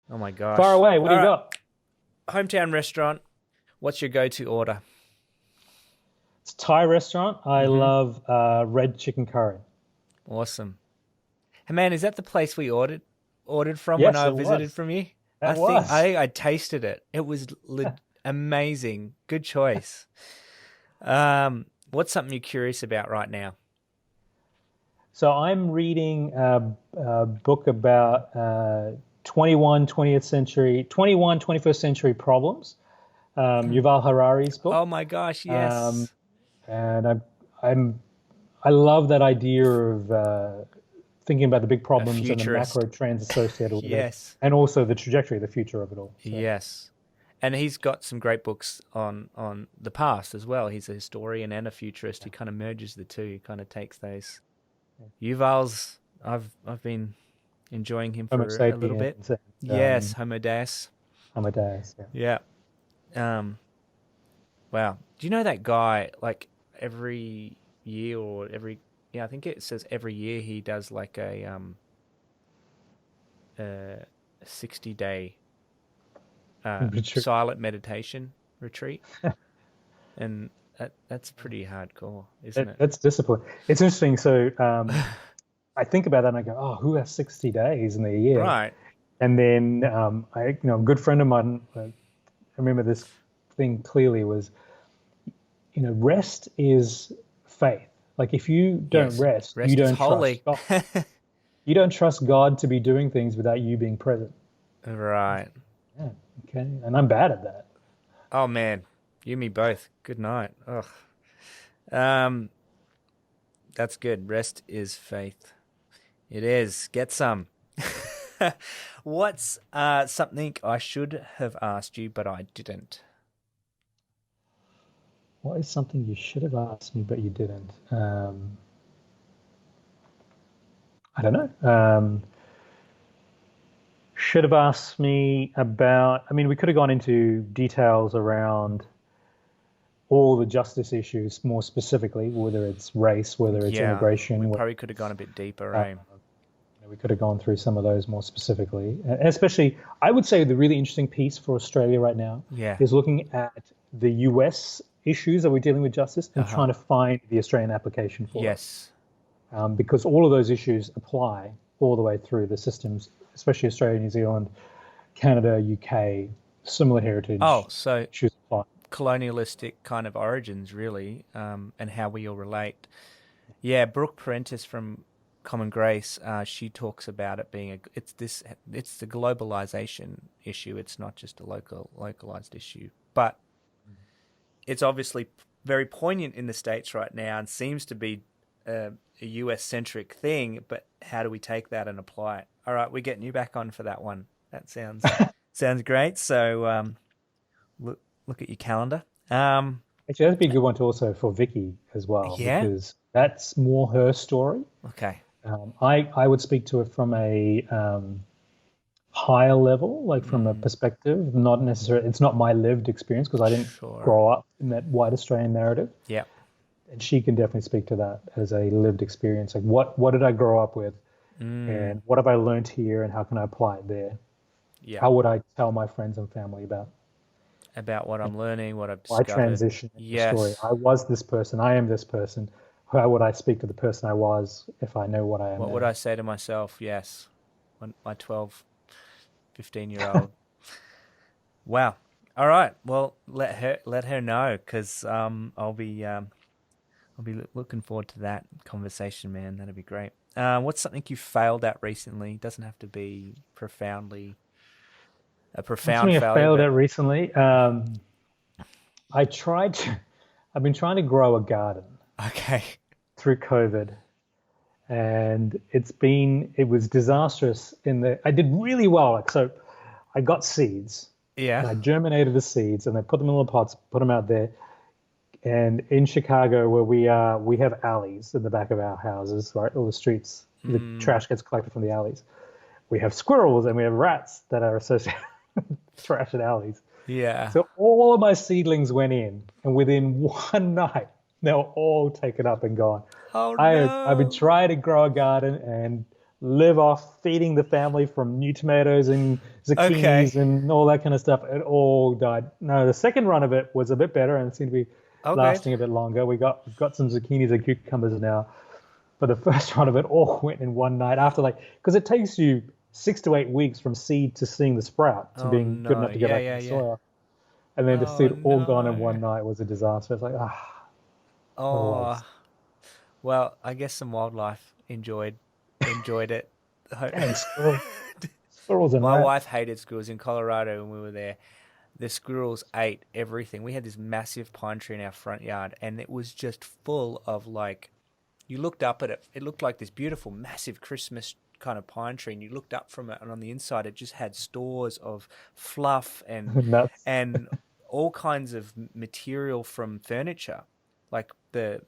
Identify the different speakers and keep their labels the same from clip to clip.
Speaker 1: Oh my gosh.
Speaker 2: Far away. What
Speaker 1: All
Speaker 2: do you
Speaker 1: right.
Speaker 2: got?
Speaker 1: Hometown restaurant. What's your go-to order?
Speaker 2: It's a Thai restaurant. I
Speaker 1: Mm-hmm.
Speaker 2: love red chicken curry.
Speaker 1: Awesome. Hey man, is that the place we ordered from when
Speaker 2: Yes,
Speaker 1: I
Speaker 2: it
Speaker 1: visited
Speaker 2: was.
Speaker 1: from you? I
Speaker 2: That
Speaker 1: think
Speaker 2: was.
Speaker 1: I tasted it. It was amazing. Good choice. What's something you're curious about right now?
Speaker 2: So I'm reading a book about 21 20th century, 21 21st century problems. Yuval Harari's
Speaker 1: Oh
Speaker 2: book.
Speaker 1: my gosh,
Speaker 2: Um,
Speaker 1: yes.
Speaker 2: and I'm I love that idea of thinking about the big
Speaker 1: A
Speaker 2: problems and the macro
Speaker 1: futurist.
Speaker 2: trends associated with it,
Speaker 1: Yes.
Speaker 2: and also the trajectory, the future of it all. So,
Speaker 1: Yes. And he's got some great books on the past as well. He's a historian and a futurist. He kind of merges the two. He kind of takes those. Yuval's I've been enjoying him
Speaker 2: Homo
Speaker 1: for a little bit.
Speaker 2: sapiens and
Speaker 1: Yes, Homo Deus.
Speaker 2: Amadeus. Yeah.
Speaker 1: Yeah. Um wow. Do you know that guy like every year or every yeah, I think it says every year he does like a 60-day
Speaker 2: Richard.
Speaker 1: silent meditation retreat, and that's pretty hardcore, isn't it?
Speaker 2: That's discipline. It's interesting. So I think about that and I go, oh, who has 60 days in a year?
Speaker 1: Right.
Speaker 2: And then a good friend of mine, I remember this thing clearly was, rest is faith. Like if you don't
Speaker 1: Yes.
Speaker 2: rest, you
Speaker 1: Rest is
Speaker 2: don't trust
Speaker 1: holy.
Speaker 2: God. You don't trust God to be doing things without you being present.
Speaker 1: Right.
Speaker 2: Yeah, okay. And I'm bad at that.
Speaker 1: Oh man, you and me both. Good night. Ugh. Um, that's good. Rest is faith. It is. Get some. What's something I should have asked you, but I didn't?
Speaker 2: What is something you should have asked me, but you didn't? I don't know. Should have asked me about, I mean, we could have gone into details around all the justice issues more specifically, whether it's race, whether it's
Speaker 1: Yeah, we
Speaker 2: immigration, whether
Speaker 1: probably could have gone a bit deeper,
Speaker 2: uh,
Speaker 1: eh?
Speaker 2: we could have gone through some of those more specifically. And especially, I would say the really interesting piece for Australia right now
Speaker 1: Yeah.
Speaker 2: is looking at the US issues that we're dealing with justice and
Speaker 1: Uh-huh.
Speaker 2: trying to find the Australian application for it.
Speaker 1: Yes.
Speaker 2: Because all of those issues apply all the way through the systems, especially Australia, New Zealand, Canada, UK, similar
Speaker 1: Oh,
Speaker 2: heritage
Speaker 1: so
Speaker 2: issues apply.
Speaker 1: colonialistic kind of origins, really, and how we all relate. Yeah, Brooke Prentice from Common Grace, she talks about it being it's the globalization issue. It's not just a localized issue, but it's obviously very poignant in the States right now and seems to be a US centric thing. But how do we take that and apply it? All right, we're getting you back on for that one. That sounds great. So look at your calendar. Um,
Speaker 2: Actually, that'd be a good one to also for Vicky as well,
Speaker 1: yeah.
Speaker 2: because that's more her story.
Speaker 1: Okay.
Speaker 2: I would speak to it from a higher level, like from a
Speaker 1: Mm,
Speaker 2: perspective, not necessarily, it's not my lived experience because I didn't
Speaker 1: sure.
Speaker 2: grow up in that white Australian narrative.
Speaker 1: Yeah.
Speaker 2: And she can definitely speak to that as a lived experience. Like what did I grow up with
Speaker 1: Mm,
Speaker 2: and what have I learned here and how can I apply it there?
Speaker 1: yeah.
Speaker 2: How would I tell my friends and family about
Speaker 1: About what I'm learning, what I've
Speaker 2: my
Speaker 1: discovered.
Speaker 2: transition in the story?
Speaker 1: Yes.
Speaker 2: I was this person, I am this person. How would I speak to the person I was if I know what I am
Speaker 1: What would I
Speaker 2: now?
Speaker 1: say to myself? Yes. When my 12, 15-year-old. Wow. All right. Well, let her know because I'll be looking forward to that conversation, man. That'd be great. What's something you failed at recently? Doesn't have to be a
Speaker 2: What's
Speaker 1: profound
Speaker 2: something I
Speaker 1: failure,
Speaker 2: failed
Speaker 1: but
Speaker 2: at recently? I tried to, I've been trying to grow a garden
Speaker 1: okay.
Speaker 2: through COVID and it was disastrous I did really well. Like, so I got seeds
Speaker 1: Yeah.
Speaker 2: and I germinated the seeds and I put them in little pots, put them out there. And in Chicago, where we are, we have alleys in the back of our houses, right? All the streets, the
Speaker 1: Mm,
Speaker 2: trash gets collected from the alleys. We have squirrels and we have rats that are associated with trash and alleys.
Speaker 1: yeah.
Speaker 2: So all of my seedlings went in, and within one night, they were all taken up and gone.
Speaker 1: Oh
Speaker 2: I've been
Speaker 1: no.
Speaker 2: trying to grow a garden, and live off feeding the family from new tomatoes and
Speaker 1: Okay.
Speaker 2: zucchinis and all that kind of stuff. It all died. No, the second run of it was a bit better and seemed to be
Speaker 1: Oh, good.
Speaker 2: lasting a bit longer. We've got some zucchinis and cucumbers now, but the first run of it all went in one night after like because it takes you 6 to 8 weeks from seed to seeing the sprout to
Speaker 1: Oh
Speaker 2: being good
Speaker 1: no.
Speaker 2: enough to go
Speaker 1: Yeah,
Speaker 2: back in
Speaker 1: yeah,
Speaker 2: the
Speaker 1: yeah.
Speaker 2: soil. And then to see
Speaker 1: Oh
Speaker 2: it all gone in
Speaker 1: no.
Speaker 2: one night was a disaster. It's like, what a
Speaker 1: Oh,
Speaker 2: waste.
Speaker 1: well, I guess some wildlife enjoyed it.
Speaker 2: Dang, squirrels and
Speaker 1: My
Speaker 2: that.
Speaker 1: wife hated squirrels in Colorado when we were there. The squirrels ate everything. We had this massive pine tree in our front yard, and it was just full of like, you looked up at it, it looked like this beautiful, massive Christmas kind of pine tree, and you looked up from it, and on the inside, it just had stores of fluff
Speaker 2: Nuts.
Speaker 1: and all kinds of material from furniture, like the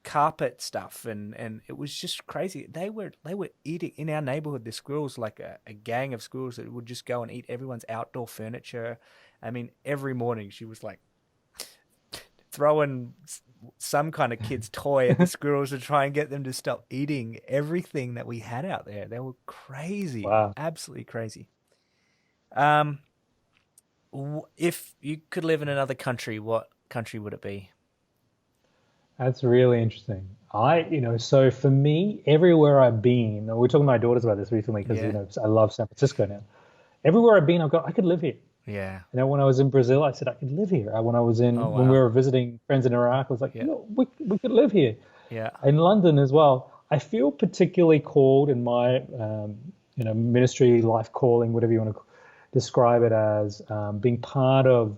Speaker 1: carpet stuff, and it was just crazy. They were eating in our neighborhood. The squirrels, like a gang of squirrels that would just go and eat everyone's outdoor furniture. I mean, every morning she was like throwing some kind of kid's toy at the squirrels to try and get them to stop eating everything that we had out there. They were crazy,
Speaker 2: Wow.
Speaker 1: absolutely crazy. Um, if you could live in another country, what country would it be?
Speaker 2: That's really interesting. So for me, everywhere I've been, we are talking to my daughters about this recently because,
Speaker 1: Yeah,
Speaker 2: I love San Francisco now. Everywhere I've been, I could live here.
Speaker 1: yeah.
Speaker 2: When I was in Brazil, I said I could live here.
Speaker 1: Oh
Speaker 2: When we
Speaker 1: wow.
Speaker 2: were visiting friends in Iraq, I was like,
Speaker 1: Yeah,
Speaker 2: we could live here.
Speaker 1: yeah.
Speaker 2: In London as well, I feel particularly called in my, ministry, life calling, whatever you want to describe it as, being part of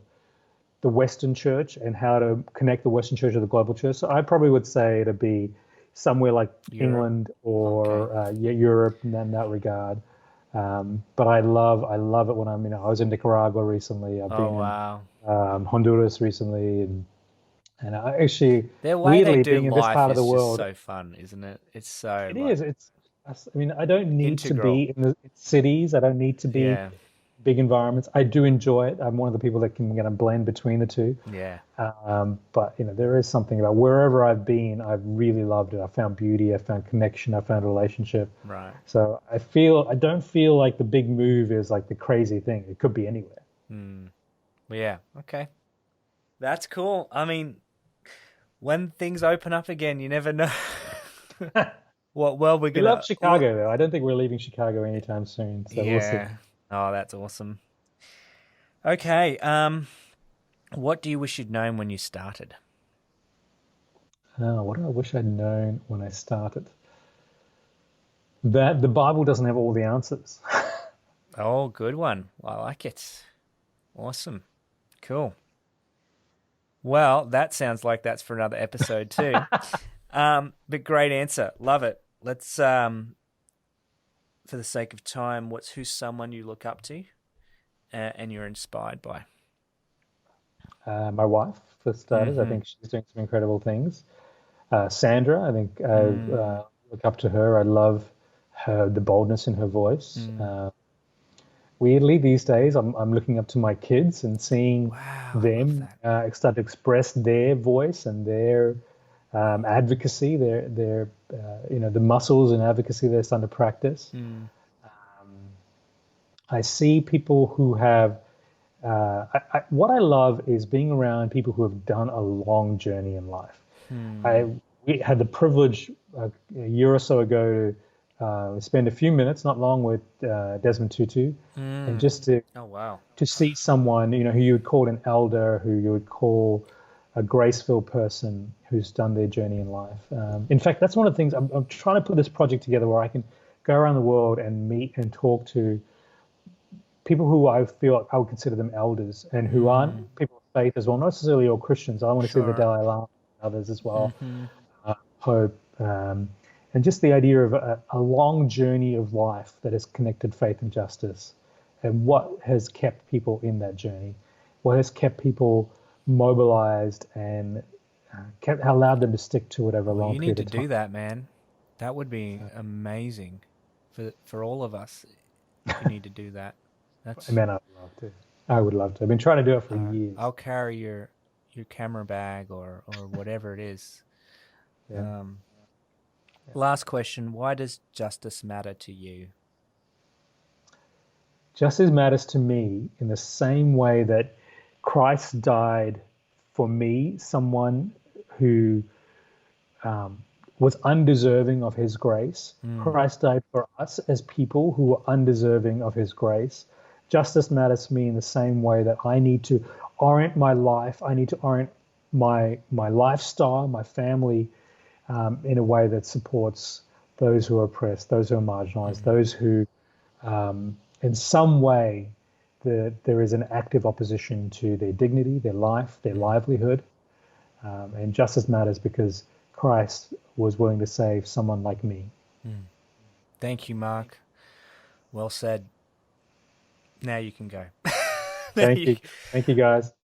Speaker 2: the Western Church and how to connect the Western Church to the global church. So I probably would say to be somewhere like
Speaker 1: Europe.
Speaker 2: England
Speaker 1: Okay.
Speaker 2: or Europe in that regard. But I love it when I was in Nicaragua recently. I've
Speaker 1: Oh
Speaker 2: been in
Speaker 1: wow.
Speaker 2: Honduras recently, and I actually,
Speaker 1: Their way they
Speaker 2: weirdly,
Speaker 1: do
Speaker 2: being in this
Speaker 1: life
Speaker 2: part of the
Speaker 1: is just
Speaker 2: world,
Speaker 1: so fun, isn't it? It's so
Speaker 2: it
Speaker 1: like
Speaker 2: is. I mean, I don't need to
Speaker 1: integral.
Speaker 2: be in the cities. I don't need to be
Speaker 1: Yeah.
Speaker 2: big environments. I do enjoy it. I'm one of the people that can kind of blend between the two.
Speaker 1: Yeah.
Speaker 2: But there is something about wherever I've been, I've really loved it. I found beauty, I found connection, I found a relationship.
Speaker 1: Right.
Speaker 2: So I don't feel like the big move is like the crazy thing. It could be anywhere.
Speaker 1: Hmm. Well, yeah. Okay. That's cool. I mean, when things open up again, you never know what world we're
Speaker 2: We love
Speaker 1: gonna. What?
Speaker 2: Chicago though. I don't think we're leaving Chicago anytime soon. So we'll see.
Speaker 1: Yeah. Oh, that's awesome. Okay. What do you wish you'd known when you started?
Speaker 2: What do I wish I'd known when I started? That the Bible doesn't have all the answers.
Speaker 1: Oh, good one. I like it. Awesome. Cool. Well, that sounds like that's for another episode too. But great answer. Love it. Let's for the sake of time, who's someone you look up to and you're inspired by?
Speaker 2: My wife, for starters, I
Speaker 1: Mm-hmm.
Speaker 2: think she's doing some incredible things. Sandra, I think
Speaker 1: Mm,
Speaker 2: look up to her. I love the boldness in her voice.
Speaker 1: mm.
Speaker 2: Weirdly, these days, I'm looking up to my kids and seeing
Speaker 1: Wow, I love
Speaker 2: them
Speaker 1: that.
Speaker 2: start to express their voice and their advocacy, the muscles and advocacy they're starting to practice.
Speaker 1: Mm,
Speaker 2: I see people who have. What I love is being around people who have done a long journey in life.
Speaker 1: hmm.
Speaker 2: I We had the privilege a year or so ago to spend a few minutes, not long, with Desmond Tutu, and
Speaker 1: Mm.
Speaker 2: just to
Speaker 1: Oh, wow.
Speaker 2: see someone who you would call an elder, who you would call a graceful person who's done their journey in life. In fact, that's one of the things I'm trying to put this project together where I can go around the world and meet and talk to people who I feel I would consider them elders and who aren't
Speaker 1: Mm.
Speaker 2: people of faith as well, not necessarily all Christians. I want to see the
Speaker 1: Sure.
Speaker 2: Dalai Lama and others as well,
Speaker 1: Mm-hmm.
Speaker 2: Pope, and just the idea of a long journey of life that has connected faith and justice, and what has kept people in that journey, what has kept people mobilized and allowed them to stick to it over a
Speaker 1: Well,
Speaker 2: long
Speaker 1: you need
Speaker 2: period
Speaker 1: to
Speaker 2: of time.
Speaker 1: do that, man. That would be
Speaker 2: So,
Speaker 1: amazing for all of us. You need to do that. That's
Speaker 2: man, I'd love to. I would love to. I've been trying to do it for years.
Speaker 1: I'll carry your camera bag or whatever it is.
Speaker 2: Yeah.
Speaker 1: Um, Last question. Why does justice matter to you?
Speaker 2: Justice matters to me in the same way that Christ died for me, someone who um, was undeserving of his grace.
Speaker 1: Mm,
Speaker 2: Christ died for us as people who were undeserving of his grace. Justice matters to me in the same way that I need to orient my life. I need to orient my lifestyle, my family, in a way that supports those who are oppressed, those who are marginalized,
Speaker 1: mm,
Speaker 2: those who, in some way, there is an active opposition to their dignity, their life, their
Speaker 1: mm,
Speaker 2: livelihood. And justice matters because Christ was willing to save someone like me.
Speaker 1: mm. Thank you, Mark. Well said. Now you can go. There
Speaker 2: Thank
Speaker 1: you
Speaker 2: you. Thank you, guys.